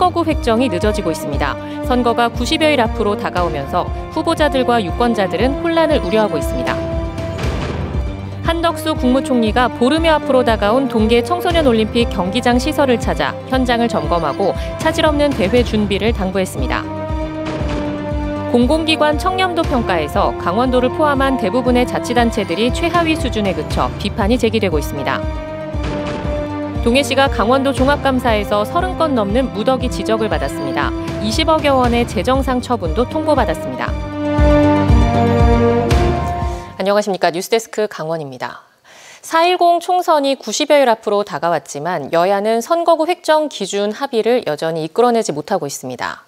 선거구 획정이 늦어지고 있습니다. 선거가 90여일 앞으로 다가오면서 후보자들과 유권자들은 혼란을 우려하고 있습니다. 한덕수 국무총리가 보름여 앞으로 다가온 동계 청소년올림픽 경기장 시설을 찾아 현장을 점검하고 차질 없는 대회 준비를 당부했습니다. 공공기관 청렴도 평가에서 강원도를 포함한 대부분의 자치단체들이 최하위 수준에 그쳐 비판이 제기되고 있습니다. 동해시가 강원도 종합감사에서 30건 넘는 무더기 지적을 받았습니다. 20억여 원의 재정상 처분도 통보받았습니다. 안녕하십니까. 뉴스데스크 강원입니다. 4.10 총선이 90여일 앞으로 다가왔지만 여야는 선거구 획정 기준 합의를 여전히 이끌어내지 못하고 있습니다.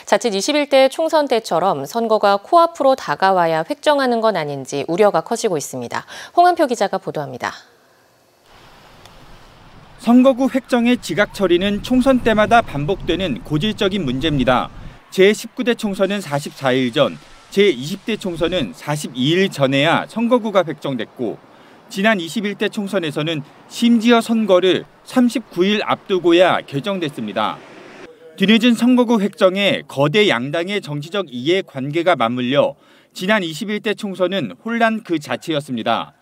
자칫 21대 총선 때처럼 선거가 코앞으로 다가와야 획정하는 건 아닌지 우려가 커지고 있습니다. 홍한표 기자가 보도합니다. 선거구 획정의 지각 처리는 총선 때마다 반복되는 고질적인 문제입니다. 제19대 총선은 44일 전, 제20대 총선은 42일 전에야 선거구가 획정됐고 지난 21대 총선에서는 심지어 선거를 39일 앞두고야 결정됐습니다. 뒤늦은 선거구 획정에 거대 양당의 정치적 이해 관계가 맞물려 지난 21대 총선은 혼란 그 자체였습니다.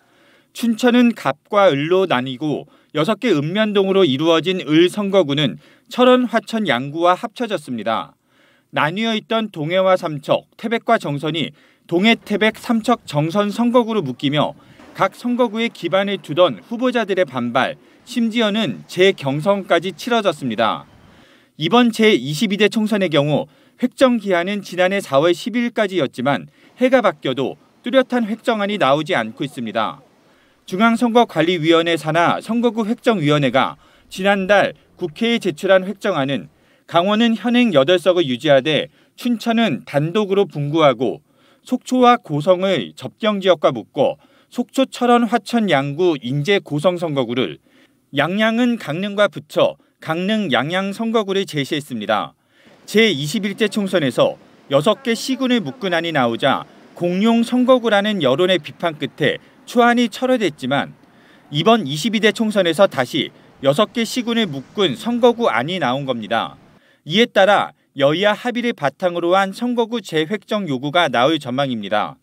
춘천은 갑과 을로 나뉘고 6개 읍면동으로 이루어진 을 선거구는 철원, 화천, 양구와 합쳐졌습니다. 나뉘어 있던 동해와 삼척, 태백과 정선이 동해, 태백, 삼척, 정선 선거구로 묶이며 각 선거구에 기반을 두던 후보자들의 반발, 심지어는 재경선까지 치러졌습니다. 이번 제22대 총선의 경우 획정 기한은 지난해 4월 10일까지였지만 해가 바뀌어도 뚜렷한 획정안이 나오지 않고 있습니다. 중앙선거관리위원회 산하 선거구 획정위원회가 지난달 국회에 제출한 획정안은 강원은 현행 8석을 유지하되 춘천은 단독으로 분구하고 속초와 고성을 접경지역과 묶어 속초, 철원, 화천, 양구, 인제, 고성 선거구를, 양양은 강릉과 붙여 강릉, 양양 선거구를 제시했습니다. 제21대 총선에서 6개 시군을 묶은 안이 나오자 공용 선거구라는 여론의 비판 끝에 초안이 철회됐지만 이번 22대 총선에서 다시 6개 시군을 묶은 선거구 안이 나온 겁니다. 이에 따라 여야 합의를 바탕으로 한 선거구 재획정 요구가 나올 전망입니다.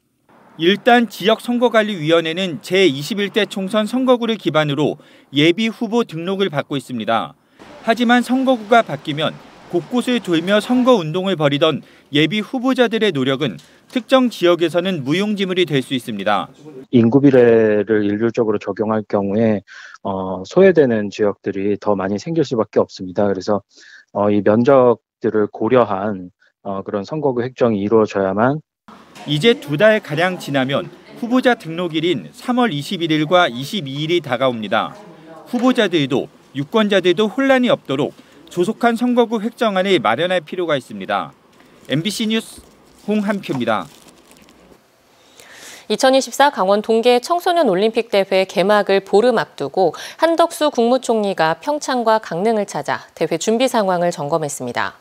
일단 지역선거관리위원회는 제21대 총선 선거구를 기반으로 예비 후보 등록을 받고 있습니다. 하지만 선거구가 바뀌면 곳곳을 돌며 선거운동을 벌이던 예비 후보자들의 노력은 특정 지역에서는 무용지물이 될 수 있습니다. 인구 비례를 일률적으로 적용할 경우에 소외되는 지역들이 더 많이 생길 수밖에 없습니다. 그래서 이 면적들을 고려한 그런 선거구 획정이 이루어져야만. 이제 2달가량 지나면 후보자 등록일인 3월 21일과 22일이 다가옵니다. 후보자들도 유권자들도 혼란이 없도록 조속한 선거구 획정안을 마련할 필요가 있습니다. MBC 뉴스 홍한표입니다. 2024 강원 동계 청소년 올림픽 대회 개막을 보름 앞두고 한덕수 국무총리가 평창과 강릉을 찾아 대회 준비 상황을 점검했습니다.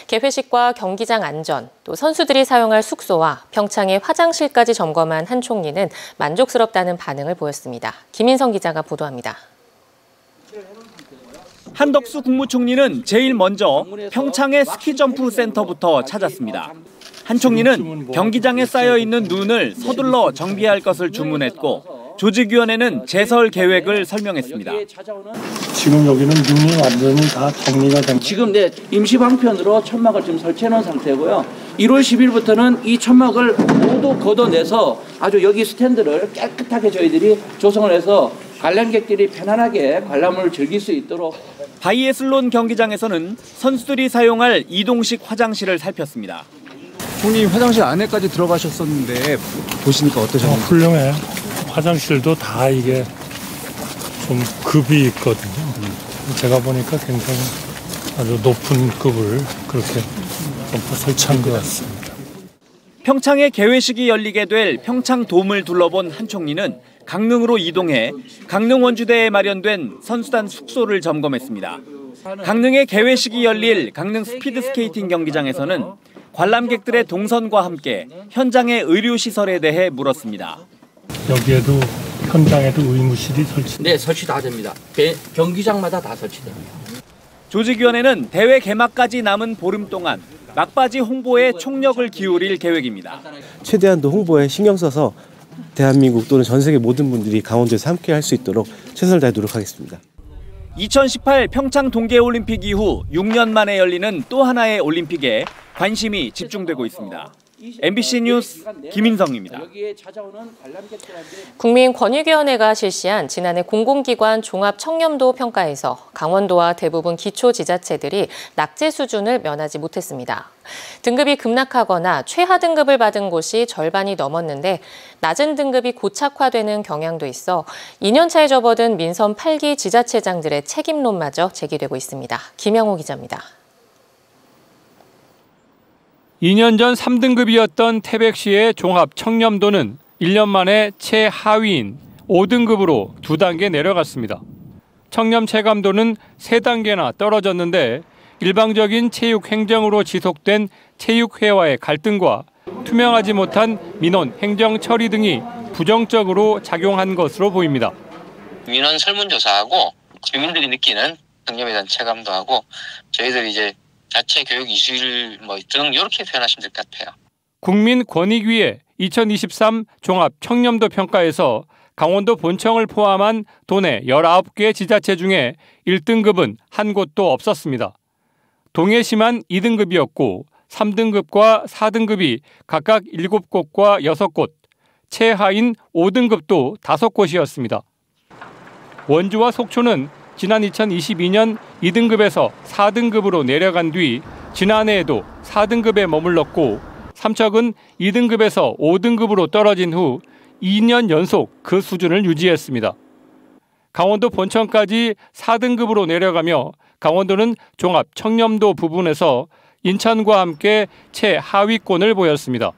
개회식과 경기장 안전, 또 선수들이 사용할 숙소와 평창의 화장실까지 점검한 한 총리는 만족스럽다는 반응을 보였습니다. 김인성 기자가 보도합니다. 한덕수 국무총리는 제일 먼저 평창의 스키점프 센터부터 찾았습니다. 한 총리는 경기장에 쌓여있는 눈을 서둘러 정비할 것을 주문했고 조직위원회는 제설 계획을 설명했습니다. 지금 여기는 눈이 완전히 다 정리가 된 지금 임시 방편으로 천막을 지금 설치해 놓은 상태고요. 1월 10일부터는 이 천막을 모두 걷어내서 아주 여기 스탠드를 깨끗하게 저희들이 조성을 해서 관람객들이 편안하게 관람을 즐길 수 있도록. 바이애슬론 경기장에서는 선수들이 사용할 이동식 화장실을 살폈습니다. 총리 화장실 안에까지 들어가셨었는데 보시니까 어떠셨나요? 훌륭해요. 화장실도 다 이게 좀 급이 있거든요. 제가 보니까 굉장히 아주 높은 급을 그렇게 설치한 것 같습니다. 평창의 개회식이 열리게 될 평창돔을 둘러본 한 총리는 강릉으로 이동해 강릉 원주대에 마련된 선수단 숙소를 점검했습니다. 강릉의 개회식이 열릴 강릉 스피드스케이팅 경기장에서는 관람객들의 동선과 함께 현장의 의료시설에 대해 물었습니다. 여기에도 현장에도 의무실이 설치? 네, 설치 다 됩니다. 경기장마다 다 설치됩니다. 조직위원회는 대회 개막까지 남은 보름 동안 막바지 홍보에 총력을 기울일 계획입니다. 최대한도 홍보에 신경 써서 대한민국 또는 전 세계 모든 분들이 강원도에서 함께 할 수 있도록 최선을 다해 노력하겠습니다. 2018 평창 동계올림픽 이후 6년 만에 열리는 또 하나의 올림픽에 관심이 집중되고 있습니다. MBC 뉴스 김인성입니다. 국민권익위원회가 실시한 지난해 공공기관 종합청렴도 평가에서 강원도와 대부분 기초지자체들이 낙제 수준을 면하지 못했습니다. 등급이 급락하거나 최하 등급을 받은 곳이 절반이 넘었는데 낮은 등급이 고착화되는 경향도 있어 2년 차에 접어든 민선 8기 지자체장들의 책임론마저 제기되고 있습니다. 김영호 기자입니다. 2년 전 3등급이었던 태백시의 종합 청렴도는 1년 만에 최하위인 5등급으로 2단계 내려갔습니다. 청렴 체감도는 3단계나 떨어졌는데 일방적인 체육 행정으로 지속된 체육회와의 갈등과 투명하지 못한 민원 행정 처리 등이 부정적으로 작용한 것으로 보입니다. 민원 설문조사하고 주민들이 느끼는 청렴에 대한 체감도 하고 저희들이 이제 자체 교육 이슈를 등 이렇게 표현하시면 될 것 같아요. 국민권익위의 2023 종합 청렴도 평가에서 강원도 본청을 포함한 도내 19개 지자체 중에 1등급은 한 곳도 없었습니다. 동해시만 2등급이었고 3등급과 4등급이 각각 7곳과 6곳, 최하인 5등급도 5곳이었습니다. 원주와 속초는 지난 2022년 2등급에서 4등급으로 내려간 뒤 지난해에도 4등급에 머물렀고 삼척은 2등급에서 5등급으로 떨어진 후 2년 연속 그 수준을 유지했습니다. 강원도 본청까지 4등급으로 내려가며 강원도는 종합 청렴도 부분에서 인천과 함께 최하위권을 보였습니다.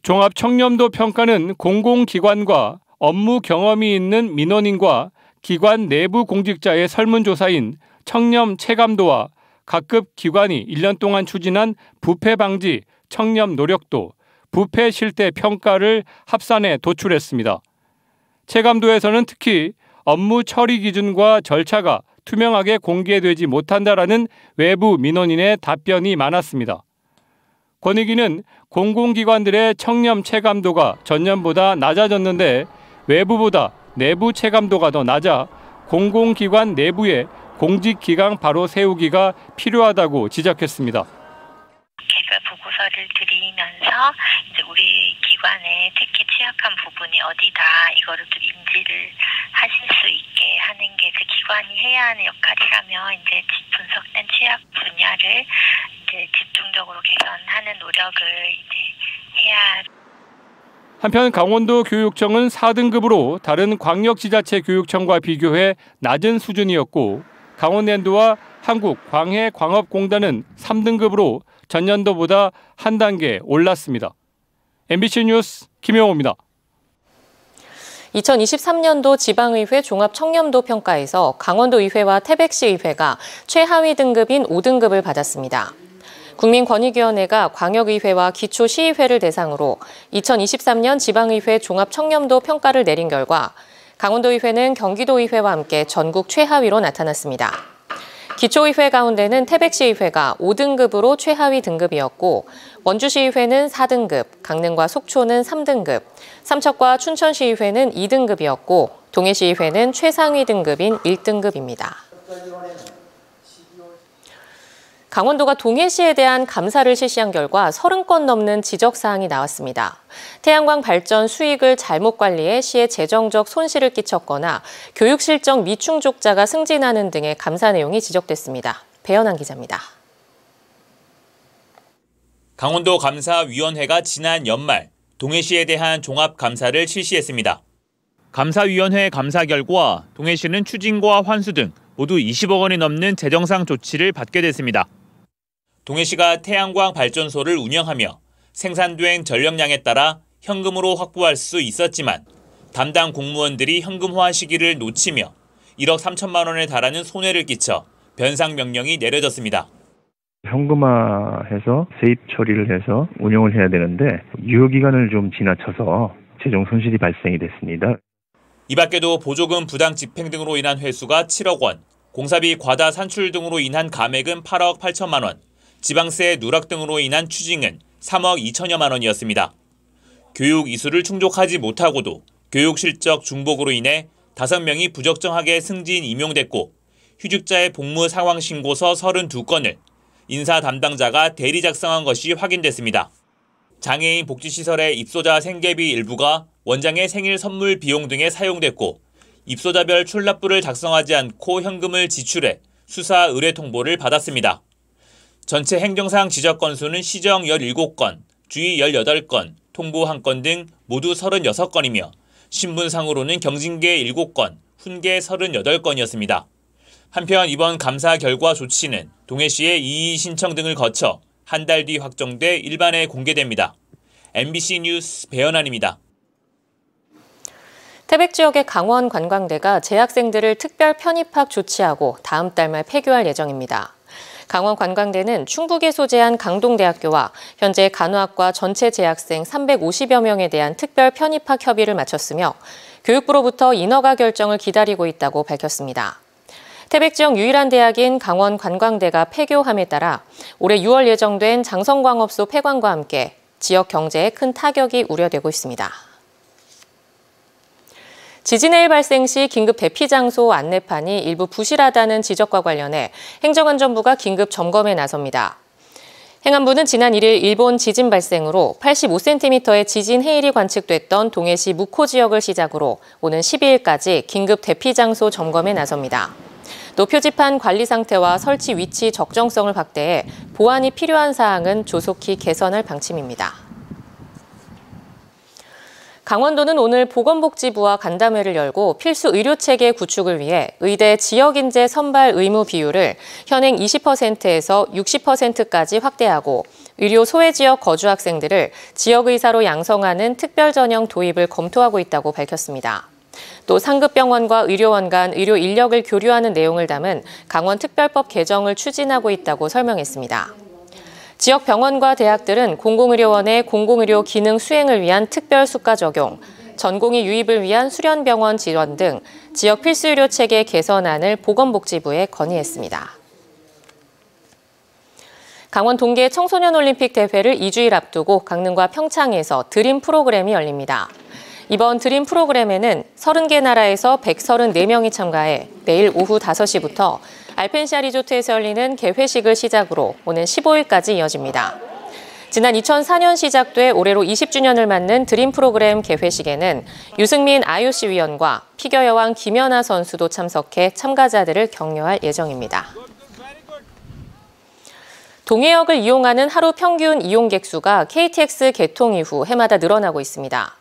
종합 청렴도 평가는 공공기관과 업무 경험이 있는 민원인과 기관 내부 공직자의 설문조사인 청렴 체감도와 각급 기관이 1년 동안 추진한 부패 방지 청렴 노력도, 부패 실태 평가를 합산해 도출했습니다. 체감도에서는 특히 업무 처리 기준과 절차가 투명하게 공개되지 못한다라는 외부 민원인의 답변이 많았습니다. 권익위는 공공기관들의 청렴 체감도가 전년보다 낮아졌는데 외부보다 내부 체감도가 더 낮아 공공기관 내부에 공직기강 바로 세우기가 필요하다고 지적했습니다. 개별 보고서를 드리면서 이제 우리 기관의 특히 취약한 부분이 어디다 이거를 좀 인지를 하실 수 있게 하는 게 그 기관이 해야 하는 역할이라면 이제 분석된 취약 분야를 이제 집중적으로 개선하는 노력을 이제 해야. 한편 강원도 교육청은 4등급으로 다른 광역지자체 교육청과 비교해 낮은 수준이었고 강원랜드와 한국광해광업공단은 3등급으로 전년도보다 한 단계 올랐습니다. MBC 뉴스 김영호입니다. 2023년도 지방의회 종합청렴도 평가에서 강원도의회와 태백시의회가 최하위 등급인 5등급을 받았습니다. 국민권익위원회가 광역의회와 기초시의회를 대상으로 2023년 지방의회 종합청렴도 평가를 내린 결과 강원도의회는 경기도의회와 함께 전국 최하위로 나타났습니다. 기초의회 가운데는 태백시의회가 5등급으로 최하위 등급이었고 원주시의회는 4등급, 강릉과 속초는 3등급, 삼척과 춘천시의회는 2등급이었고 동해시의회는 최상위 등급인 1등급입니다. 강원도가 동해시에 대한 감사를 실시한 결과 30건 넘는 지적사항이 나왔습니다. 태양광 발전 수익을 잘못 관리해 시에 재정적 손실을 끼쳤거나 교육 실적 미충족자가 승진하는 등의 감사 내용이 지적됐습니다. 배현한 기자입니다. 강원도 감사위원회가 지난 연말 동해시에 대한 종합감사를 실시했습니다. 감사위원회 감사 결과 동해시는 추징과 환수 등 모두 20억 원이 넘는 재정상 조치를 받게 됐습니다. 동해시가 태양광 발전소를 운영하며 생산된 전력량에 따라 현금으로 확보할 수 있었지만 담당 공무원들이 현금화 시기를 놓치며 1억 3천만 원에 달하는 손해를 끼쳐 변상 명령이 내려졌습니다. 현금화해서 세입 처리를 해서 운영을 해야 되는데 유효기간을 좀 지나쳐서 재정 손실이 발생이 됐습니다. 이 밖에도 보조금 부당 집행 등으로 인한 회수가 7억 원, 공사비 과다 산출 등으로 인한 감액은 8억 8천만 원, 지방세 누락 등으로 인한 추징은 3억 2천여만 원이었습니다. 교육 이수를 충족하지 못하고도 교육 실적 중복으로 인해 5명이 부적정하게 승진 임용됐고 휴직자의 복무 상황 신고서 32건을 인사 담당자가 대리 작성한 것이 확인됐습니다. 장애인 복지시설의 입소자 생계비 일부가 원장의 생일 선물 비용 등에 사용됐고 입소자별 출납부를 작성하지 않고 현금을 지출해 수사 의뢰 통보를 받았습니다. 전체 행정상 지적 건수는 시정 17건, 주의 18건, 통보 1건 등 모두 36건이며 신분상으로는 경징계 7건, 훈계 38건이었습니다. 한편 이번 감사 결과 조치는 동해시의 이의 신청 등을 거쳐 한 달 뒤 확정돼 일반에 공개됩니다. MBC 뉴스 배현환입니다. 태백 지역의 강원 관광대가 재학생들을 특별 편입학 조치하고 다음 달 말 폐교할 예정입니다. 강원 관광대는 충북에 소재한 강동대학교와 현재 간호학과 전체 재학생 350여 명에 대한 특별 편입학 협의를 마쳤으며 교육부로부터 인허가 결정을 기다리고 있다고 밝혔습니다. 태백 지역 유일한 대학인 강원 관광대가 폐교함에 따라 올해 6월 예정된 장성광업소 폐관과 함께 지역 경제에 큰 타격이 우려되고 있습니다. 지진의 일 발생 시 긴급 대피 장소 안내판이 일부 부실하다는 지적과 관련해 행정안전부가 긴급 점검에 나섭니다. 행안부는 지난 1일 일본 지진 발생으로 85cm의 지진 해일이 관측됐던 동해시 묵호 지역을 시작으로 오는 12일까지 긴급 대피 장소 점검에 나섭니다. 또 표지판 관리 상태와 설치 위치 적정성을 확대해 보완이 필요한 사항은 조속히 개선할 방침입니다. 강원도는 오늘 보건복지부와 간담회를 열고 필수 의료체계 구축을 위해 의대 지역인재 선발 의무 비율을 현행 20%에서 60%까지 확대하고 의료 소외지역 거주 학생들을 지역의사로 양성하는 특별전형 도입을 검토하고 있다고 밝혔습니다. 또 상급병원과 의료원 간 의료 인력을 교류하는 내용을 담은 강원특별법 개정을 추진하고 있다고 설명했습니다. 지역 병원과 대학들은 공공의료원의 공공의료 기능 수행을 위한 특별 수가 적용, 전공의 유입을 위한 수련병원 지원 등 지역 필수의료 체계 개선안을 보건복지부에 건의했습니다. 강원 동계 청소년 올림픽 대회를 2주일 앞두고 강릉과 평창에서 드림 프로그램이 열립니다. 이번 드림 프로그램에는 30개 나라에서 134명이 참가해 내일 오후 5시부터 알펜시아 리조트에서 열리는 개회식을 시작으로 오는 15일까지 이어집니다. 지난 2004년 시작돼 올해로 20주년을 맞는 드림 프로그램 개회식에는 유승민 IOC 위원과 피겨 여왕 김연아 선수도 참석해 참가자들을 격려할 예정입니다. 동해역을 이용하는 하루 평균 이용객 수가 KTX 개통 이후 해마다 늘어나고 있습니다.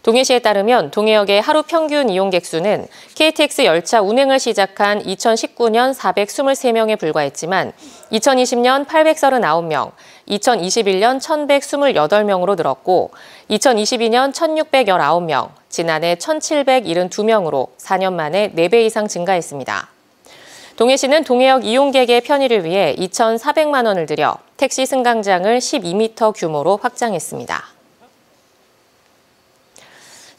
동해시에 따르면 동해역의 하루 평균 이용객 수는 KTX 열차 운행을 시작한 2019년 423명에 불과했지만 2020년 839명, 2021년 1128명으로 늘었고 2022년 1619명, 지난해 1772명으로 4년 만에 4배 이상 증가했습니다. 동해시는 동해역 이용객의 편의를 위해 2,400만 원을 들여 택시 승강장을 12m 규모로 확장했습니다.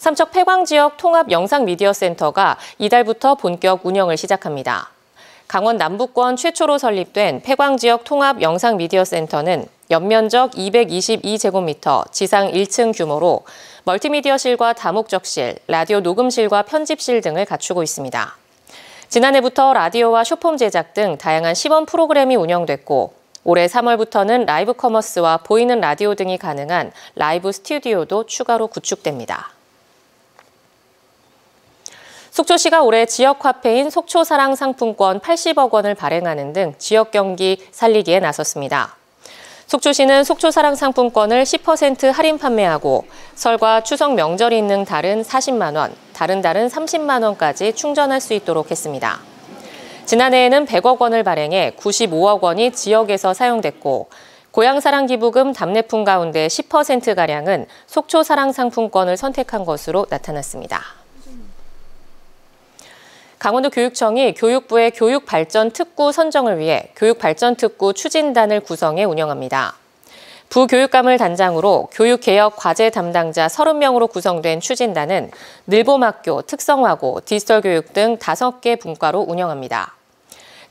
삼척 폐광 지역 통합 영상 미디어 센터가 이달부터 본격 운영을 시작합니다. 강원 남부권 최초로 설립된 폐광 지역 통합 영상 미디어 센터는 연면적 222제곱미터, 지상 1층 규모로 멀티미디어실과 다목적실, 라디오 녹음실과 편집실 등을 갖추고 있습니다. 지난해부터 라디오와 쇼폼 제작 등 다양한 시범 프로그램이 운영됐고 올해 3월부터는 라이브 커머스와 보이는 라디오 등이 가능한 라이브 스튜디오도 추가로 구축됩니다. 속초시가 올해 지역 화폐인 속초사랑 상품권 80억 원을 발행하는 등 지역 경기 살리기에 나섰습니다. 속초시는 속초사랑 상품권을 10% 할인 판매하고 설과 추석 명절이 있는 달은 40만 원, 다른 달은 30만 원까지 충전할 수 있도록 했습니다. 지난해에는 100억 원을 발행해 95억 원이 지역에서 사용됐고 고향사랑 기부금 답례품 가운데 10%가량은 속초사랑 상품권을 선택한 것으로 나타났습니다. 강원도 교육청이 교육부의 교육발전특구 선정을 위해 교육발전특구 추진단을 구성해 운영합니다. 부교육감을 단장으로 교육개혁 과제 담당자 30명으로 구성된 추진단은 늘봄학교, 특성화고, 디지털교육 등 5개 분과로 운영합니다.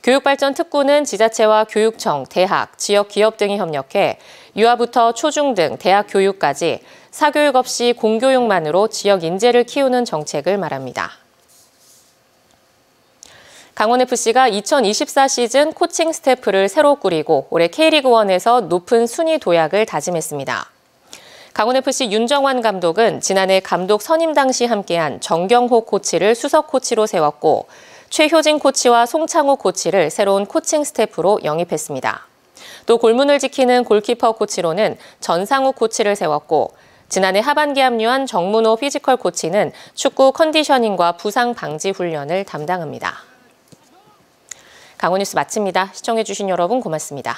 교육발전특구는 지자체와 교육청, 대학, 지역 기업 등이 협력해 유아부터 초중 등 대학 교육까지 사교육 없이 공교육만으로 지역 인재를 키우는 정책을 말합니다. 강원FC가 2024 시즌 코칭 스태프를 새로 꾸리고 올해 K리그1에서 높은 순위 도약을 다짐했습니다. 강원FC 윤정환 감독은 지난해 감독 선임 당시 함께한 정경호 코치를 수석 코치로 세웠고 최효진 코치와 송창호 코치를 새로운 코칭 스태프로 영입했습니다. 또 골문을 지키는 골키퍼 코치로는 전상우 코치를 세웠고 지난해 하반기 합류한 정문호 피지컬 코치는 축구 컨디셔닝과 부상 방지 훈련을 담당합니다. 강원뉴스 마칩니다. 시청해주신 여러분 고맙습니다.